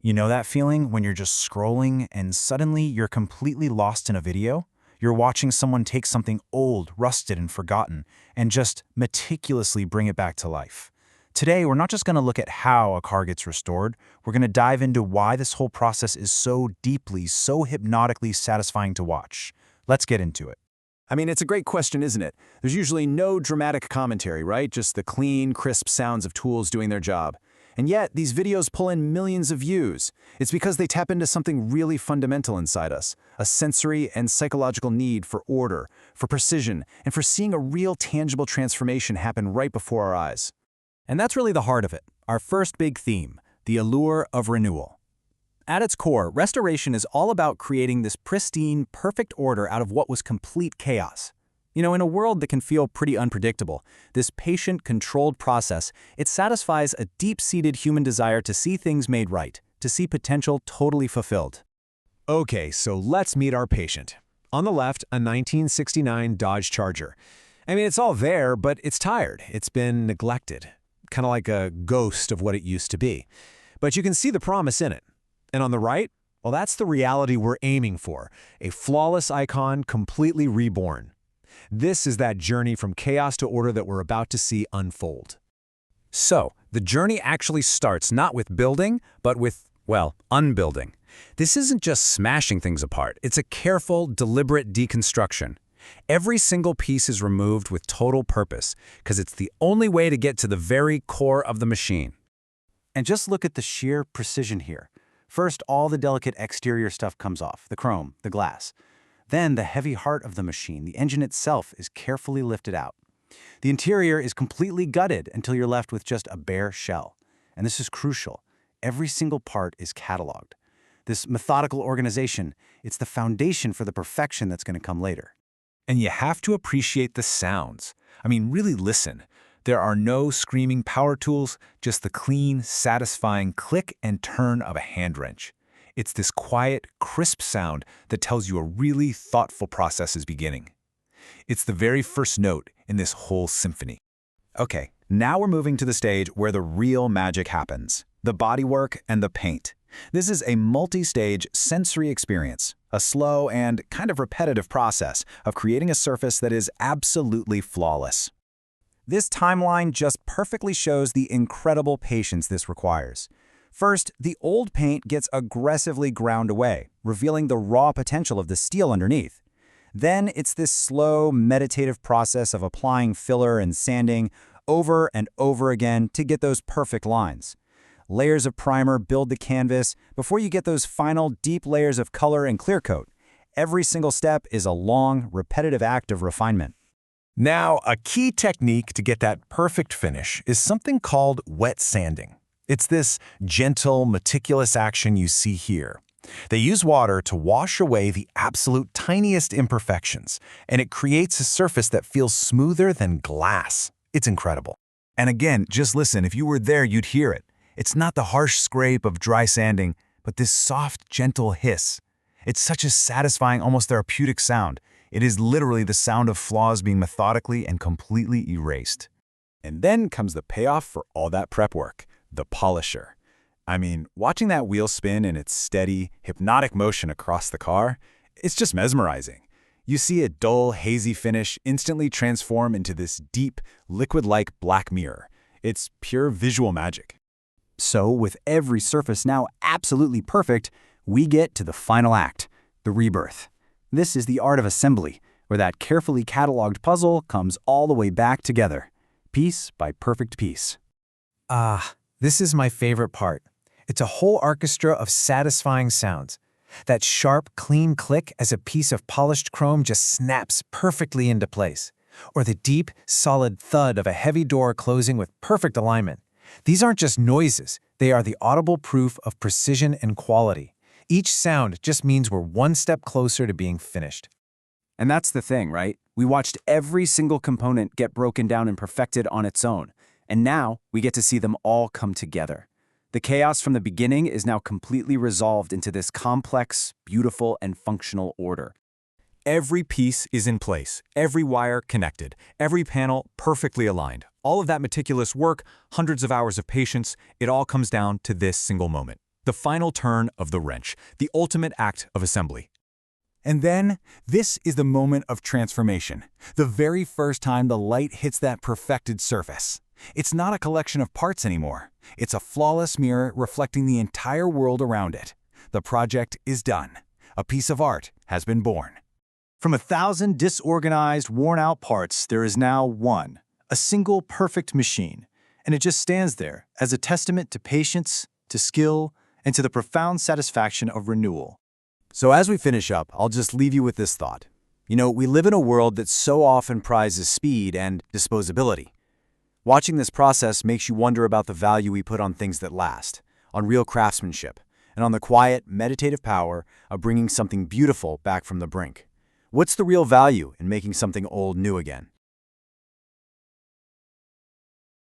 You know that feeling when you're just scrolling and suddenly you're completely lost in a video? You're watching someone take something old, rusted, and forgotten, and just meticulously bring it back to life. Today, we're not just going to look at how a car gets restored, we're going to dive into why this whole process is so deeply, so hypnotically satisfying to watch. Let's get into it. I mean, it's a great question, isn't it? There's usually no dramatic commentary, right? Just the clean, crisp sounds of tools doing their job. And yet, these videos pull in millions of views. It's because they tap into something really fundamental inside us, a sensory and psychological need for order, for precision, and for seeing a real tangible transformation happen right before our eyes. And that's really the heart of it, our first big theme, the allure of renewal. At its core, restoration is all about creating this pristine, perfect order out of what was complete chaos. You know, in a world that can feel pretty unpredictable, this patient, controlled process, it satisfies a deep-seated human desire to see things made right, to see potential totally fulfilled. Okay, so let's meet our patient. On the left, a 1969 Dodge Charger. I mean, it's all there, but it's tired. It's been neglected, kind of like a ghost of what it used to be. But you can see the promise in it. And on the right, well, that's the reality we're aiming for, a flawless icon completely reborn. This is that journey from chaos to order that we're about to see unfold. So, the journey actually starts not with building, but with, well, unbuilding. This isn't just smashing things apart, it's a careful, deliberate deconstruction. Every single piece is removed with total purpose, because it's the only way to get to the very core of the machine. And just look at the sheer precision here. First, all the delicate exterior stuff comes off, the chrome, the glass. Then the heavy heart of the machine, the engine itself, is carefully lifted out. The interior is completely gutted until you're left with just a bare shell. And this is crucial. Every single part is cataloged. This methodical organization, it's the foundation for the perfection that's going to come later. And you have to appreciate the sounds. I mean, really listen. There are no screaming power tools, just the clean, satisfying click and turn of a hand wrench. It's this quiet, crisp sound that tells you a really thoughtful process is beginning. It's the very first note in this whole symphony. Okay, now we're moving to the stage where the real magic happens, the bodywork and the paint. This is a multi-stage sensory experience, a slow and kind of repetitive process of creating a surface that is absolutely flawless. This timeline just perfectly shows the incredible patience this requires. First, the old paint gets aggressively ground away, revealing the raw potential of the steel underneath. Then it's this slow, meditative process of applying filler and sanding over and over again to get those perfect lines. Layers of primer build the canvas before you get those final deep layers of color and clear coat. Every single step is a long, repetitive act of refinement. Now, a key technique to get that perfect finish is something called wet sanding. It's this gentle, meticulous action you see here. They use water to wash away the absolute tiniest imperfections, and it creates a surface that feels smoother than glass. It's incredible. And again, just listen, if you were there, you'd hear it. It's not the harsh scrape of dry sanding, but this soft, gentle hiss. It's such a satisfying, almost therapeutic sound. It is literally the sound of flaws being methodically and completely erased. And then comes the payoff for all that prep work, the polisher. I mean, watching that wheel spin in its steady, hypnotic motion across the car, it's just mesmerizing. You see a dull, hazy finish instantly transform into this deep, liquid-like black mirror. It's pure visual magic. So, with every surface now absolutely perfect, we get to the final act, the rebirth. This is the art of assembly, where that carefully cataloged puzzle comes all the way back together, piece by perfect piece. This is my favorite part. It's a whole orchestra of satisfying sounds. That sharp, clean click as a piece of polished chrome just snaps perfectly into place. Or the deep, solid thud of a heavy door closing with perfect alignment. These aren't just noises, they are the audible proof of precision and quality. Each sound just means we're one step closer to being finished. And that's the thing, right? We watched every single component get broken down and perfected on its own. And now we get to see them all come together. The chaos from the beginning is now completely resolved into this complex, beautiful, and functional order. Every piece is in place, every wire connected, every panel perfectly aligned. All of that meticulous work, hundreds of hours of patience, it all comes down to this single moment. the final turn of the wrench, the ultimate act of assembly. And then, this is the moment of transformation, the very first time the light hits that perfected surface. It's not a collection of parts anymore. It's a flawless mirror reflecting the entire world around it. The project is done. A piece of art has been born. From 1,000 disorganized, worn-out parts, there is now one, a single perfect machine. And it just stands there as a testament to patience, to skill, and to the profound satisfaction of renewal. So as we finish up, I'll just leave you with this thought. We live in a world that so often prizes speed and disposability. Watching this process makes you wonder about the value we put on things that last, on real craftsmanship, and on the quiet, meditative power of bringing something beautiful back from the brink. What's the real value in making something old new again?